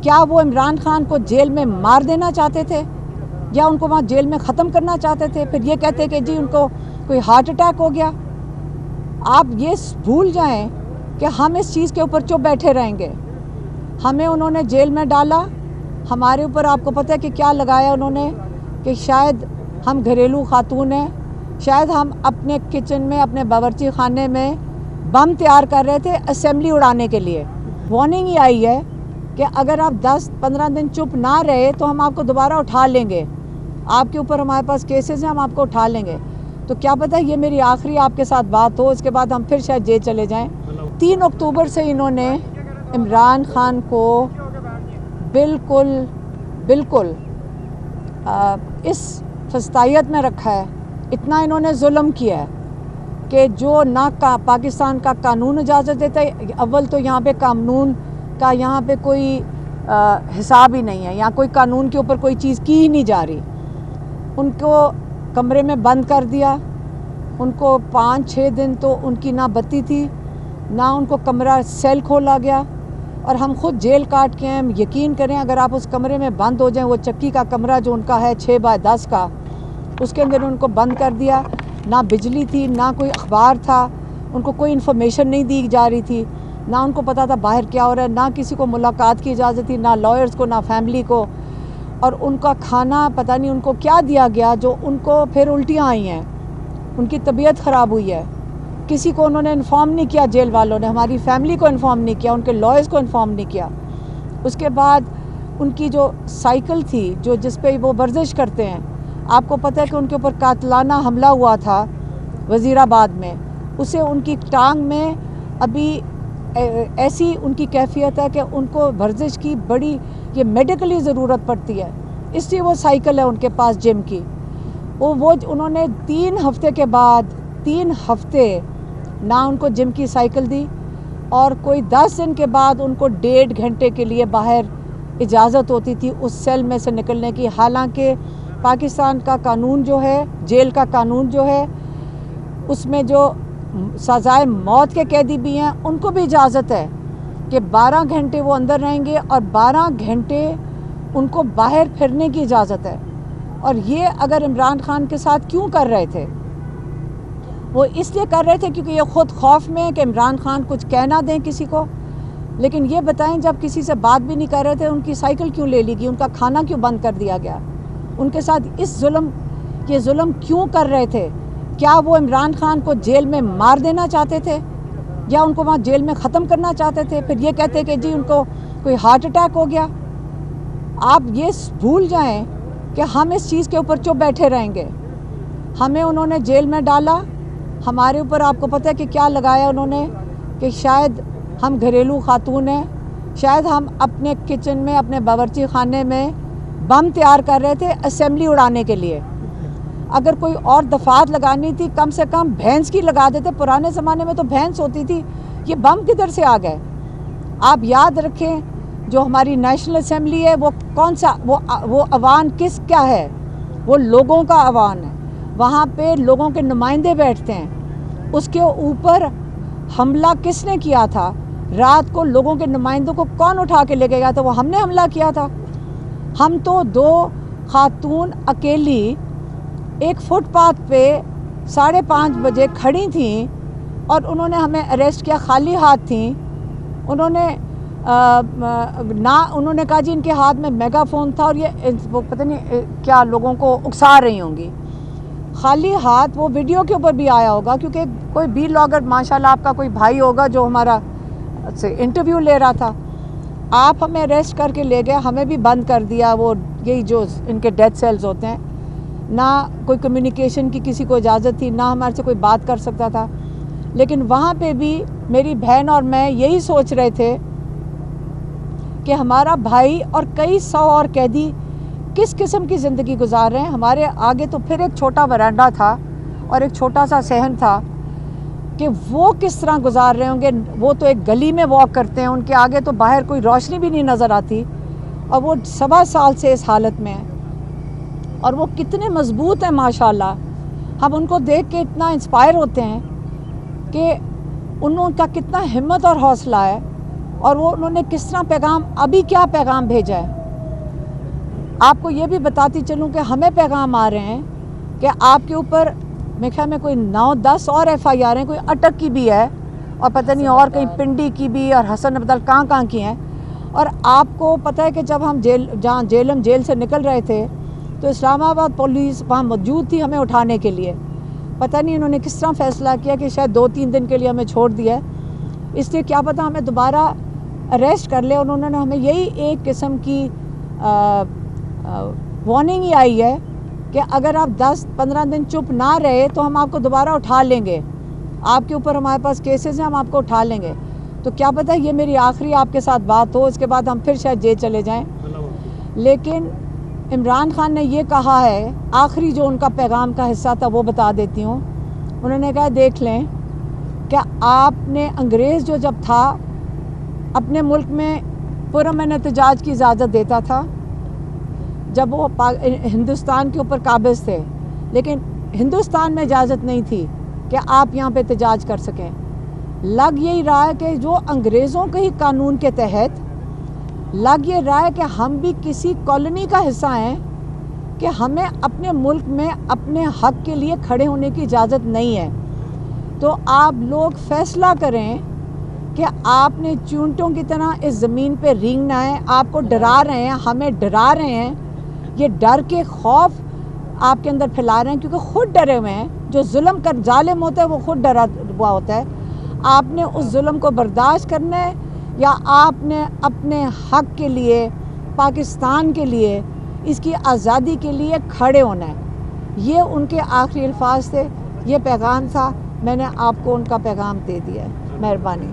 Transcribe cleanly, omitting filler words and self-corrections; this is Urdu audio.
کیا وہ عمران خان کو جیل میں مار دینا چاہتے تھے یا ان کو وہاں جیل میں ختم کرنا چاہتے تھے؟ پھر یہ کہتے کہ جی ان کو کوئی ہارٹ اٹیک ہو گیا۔ آپ یہ بھول جائیں کہ ہم اس چیز کے اوپر چپ بیٹھے رہیں گے۔ ہمیں انہوں نے جیل میں ڈالا، ہمارے اوپر آپ کو پتہ ہے کہ کیا لگایا انہوں نے، کہ شاید ہم گھریلو خاتون ہیں، شاید ہم اپنے کچن میں اپنے باورچی خانے میں بم تیار کر رہے تھے اسمبلی اڑانے کے لیے۔ وارننگ ہی آئی ہے کہ اگر آپ 10-15 دن چپ نہ رہے تو ہم آپ کو دوبارہ اٹھا لیں گے، آپ کے اوپر ہمارے پاس کیسز ہیں، ہم آپ کو اٹھا لیں گے۔ تو کیا پتہ یہ میری آخری آپ کے ساتھ بات ہو، اس کے بعد ہم پھر شاید جیل چلے جائیں۔ 3 اکتوبر سے انہوں نے عمران خان کو بالکل اس فسطائیت میں رکھا ہے، اتنا انہوں نے ظلم کیا ہے کہ جو نہ پاکستان کا قانون اجازت دیتا ہے۔ اول تو یہاں پہ قانون کا یہاں پہ کوئی حساب ہی نہیں ہے، یہاں کوئی قانون کے اوپر کوئی چیز کی ہی نہیں جا رہی۔ ان کو کمرے میں بند کر دیا، ان کو 5-6 دن تو ان کی نہ بتی تھی، نہ ان کو کمرہ سیل کھولا گیا، اور ہم خود جیل کاٹ کے ہیں۔ یقین کریں اگر آپ اس کمرے میں بند ہو جائیں، وہ چکی کا کمرہ جو ان کا ہے 6x10 کا، اس کے اندر ان کو بند کر دیا، نہ بجلی تھی، نہ کوئی اخبار تھا، ان کو کوئی انفارمیشن نہیں دی جا رہی تھی، نہ ان کو پتا تھا باہر کیا ہو رہا ہے، نہ کسی کو ملاقات کی اجازت تھی، نہ لائرز کو، نہ فیملی کو۔ اور ان کا کھانا پتہ نہیں ان کو کیا دیا گیا جو ان کو پھر الٹیاں آئی ہیں، ان کی طبیعت خراب ہوئی ہے۔ کسی کو انہوں نے انفارم نہیں کیا، جیل والوں نے ہماری فیملی کو انفارم نہیں کیا، ان کے لائرز کو انفارم نہیں کیا۔ اس کے بعد ان کی جو سائیکل تھی جس پہ وہ ورزش کرتے ہیں، آپ کو پتہ ہے کہ ان کے اوپر قاتلانہ حملہ ہوا تھا وزیر آباد میں، اسے ان کی ٹانگ میں ابھی ایسی ان کی کیفیت ہے کہ ان کو ورزش کی بڑی یہ میڈیکلی ضرورت پڑتی ہے، اس لیے وہ سائیکل ہے ان کے پاس جم کی۔ وہ انہوں نے 3 ہفتے کے بعد 3 ہفتے نہ ان کو جم کی سائیکل دی، اور کوئی 10 دن کے بعد ان کو 1.5 گھنٹے کے لیے باہر اجازت ہوتی تھی اس سیل میں سے نکلنے کی۔ حالانکہ پاکستان کا قانون جو ہے، جیل کا قانون جو ہے، اس میں جو سزائے موت کے قیدی بھی ہیں ان کو بھی اجازت ہے کہ 12 گھنٹے وہ اندر رہیں گے اور 12 گھنٹے ان کو باہر پھرنے کی اجازت ہے۔ اور یہ اگر عمران خان کے ساتھ کیوں کر رہے تھے؟ وہ اس لیے کر رہے تھے کیونکہ یہ خود خوف میں ہے کہ عمران خان کچھ کہہ نہ دیں کسی کو۔ لیکن یہ بتائیں جب کسی سے بات بھی نہیں کر رہے تھے، ان کی سائیکل کیوں لے لی گئی، ان کا کھانا کیوں بند کر دیا گیا، ان کے ساتھ یہ ظلم کیوں کر رہے تھے؟ کیا وہ عمران خان کو جیل میں مار دینا چاہتے تھے یا ان کو وہاں جیل میں ختم کرنا چاہتے تھے؟ پھر یہ کہتے کہ جی ان کو کوئی ہارٹ اٹیک ہو گیا۔ آپ یہ بھول جائیں کہ ہم اس چیز کے اوپر چپ بیٹھے رہیں گے۔ ہمیں انہوں نے جیل میں ڈالا، ہمارے اوپر آپ کو پتہ ہے کہ کیا لگایا انہوں نے، کہ شاید ہم گھریلو خاتون ہیں، شاید ہم اپنے کچن میں اپنے باورچی خانے میں بم تیار کر رہے تھے اسمبلی اڑانے کے لیے۔ اگر کوئی اور دفعات لگانی تھی کم سے کم بھینس کی لگا دیتے، پرانے زمانے میں تو بھینس ہوتی تھی، یہ بم کدھر سے آ گئے؟ آپ یاد رکھیں جو ہماری نیشنل اسمبلی ہے وہ کون سا وہ ایوان کیا ہے؟ وہ لوگوں کا ایوان ہے، وہاں پہ لوگوں کے نمائندے بیٹھتے ہیں۔ اس کے اوپر حملہ کس نے کیا تھا؟ رات کو لوگوں کے نمائندوں کو کون اٹھا کے لے کے گیا تھا؟ وہ ہم نے حملہ کیا تھا۔ ہم تو 2 خاتون اکیلی ایک فٹ پاتھ پہ 5:30 بجے کھڑی تھیں اور انہوں نے ہمیں اریسٹ کیا، خالی ہاتھ تھیں۔ انہوں نے کہا جی ان کے ہاتھ میں میگا فون تھا، اور یہ پتہ نہیں کیا لوگوں کو اکسا رہی ہوں گی، خالی ہاتھ۔ وہ ویڈیو کے اوپر بھی آیا ہوگا کیونکہ کوئی بلاگر ماشاءاللہ آپ کا کوئی بھائی ہوگا جو ہمارا سے انٹرویو لے رہا تھا۔ آپ ہمیں اریسٹ کر کے لے گئے، ہمیں بھی بند کر دیا، وہ یہی جو ان کے ڈیتھ سیلز ہوتے ہیں، نہ کوئی کمیونیکیشن کی کسی کو اجازت تھی، نہ ہمارے سے کوئی بات کر سکتا تھا۔ لیکن وہاں پہ بھی میری بہن اور میں یہی سوچ رہے تھے کہ ہمارا بھائی اور کئی 100 اور قیدی کس قسم کی زندگی گزار رہے ہیں۔ ہمارے آگے تو پھر ایک چھوٹا ورانڈا تھا اور ایک چھوٹا سا صحن تھا کہ وہ کس طرح گزار رہے ہوں گے۔ وہ تو ایک گلی میں واک کرتے ہیں، ان کے آگے تو باہر کوئی روشنی بھی نہیں نظر آتی، اور وہ 1.25 سال سے اس حالت میں ہیں، اور وہ کتنے مضبوط ہیں ماشاءاللہ۔ ہم ان کو دیکھ کے اتنا انسپائر ہوتے ہیں کہ انہوں کا کتنا ہمت اور حوصلہ ہے، اور وہ انہوں نے کس طرح پیغام، ابھی کیا پیغام بھیجا ہے. آپ کو یہ بھی بتاتی چلوں کہ ہمیں پیغام آ رہے ہیں کہ آپ کے اوپر میرے خیال میں کوئی 9-10 اور FIR ہیں، کوئی اٹک کی بھی ہے اور پتہ نہیں اور کہیں پنڈی کی بھی اور حسن عبدال کہاں کی ہیں. اور آپ کو پتہ ہے کہ جب ہم جہاں جیل سے نکل رہے تھے تو اسلام آباد پولیس وہاں موجود تھی ہمیں اٹھانے کے لیے. پتہ نہیں انہوں نے کس طرح فیصلہ کیا کہ شاید 2-3 دن کے لیے ہمیں چھوڑ دیا ہے، اس لیے کیا پتہ ہمیں دوبارہ اریسٹ کر لے. اور انہوں نے ہمیں یہی ایک قسم کی وارننگ ہی آئی ہے کہ اگر آپ 10-15 دن چپ نہ رہے تو ہم آپ کو دوبارہ اٹھا لیں گے، آپ کے اوپر ہمارے پاس کیسز ہیں، ہم آپ کو اٹھا لیں گے. تو کیا پتہ یہ میری آخری آپ کے ساتھ بات ہو، اس کے بعد ہم پھر شاید جیل چلے جائیں. لیکن عمران خان نے یہ کہا ہے، آخری جو ان کا پیغام کا حصہ تھا وہ بتا دیتی ہوں. انہوں نے کہا دیکھ لیں کہ آپ نے انگریز جو جب تھا اپنے ملک میں پرامن احتجاج کی اجازت دیتا تھا جب وہ ہندوستان کے اوپر قابض تھے، لیکن ہندوستان میں اجازت نہیں تھی کہ آپ یہاں پہ احتجاج کر سکیں. لگ یہی رہا ہے کہ جو انگریزوں کے ہی قانون کے تحت لگ یہ رہا ہے کہ ہم بھی کسی کالونی کا حصہ ہیں کہ ہمیں اپنے ملک میں اپنے حق کے لیے کھڑے ہونے کی اجازت نہیں ہے. تو آپ لوگ فیصلہ کریں کہ آپ نے چونٹوں کی طرح اس زمین پہ رینگنا ہے. آپ کو ڈرا رہے ہیں، ہمیں ڈرا رہے ہیں، یہ ڈر کے خوف آپ کے اندر پھیلا رہے ہیں کیونکہ خود ڈرے ہوئے ہیں. جو ظلم کر ظالم ہوتا ہے وہ خود ڈرا ہوا ہوتا ہے. آپ نے اس ظلم کو برداشت کرنا ہے یا آپ نے اپنے حق کے لیے، پاکستان کے لیے، اس کی آزادی کے لیے کھڑے ہونا ہے. یہ ان کے آخری الفاظ تھے، یہ پیغام تھا، میں نے آپ کو ان کا پیغام دے دیا ہے. مہربانی.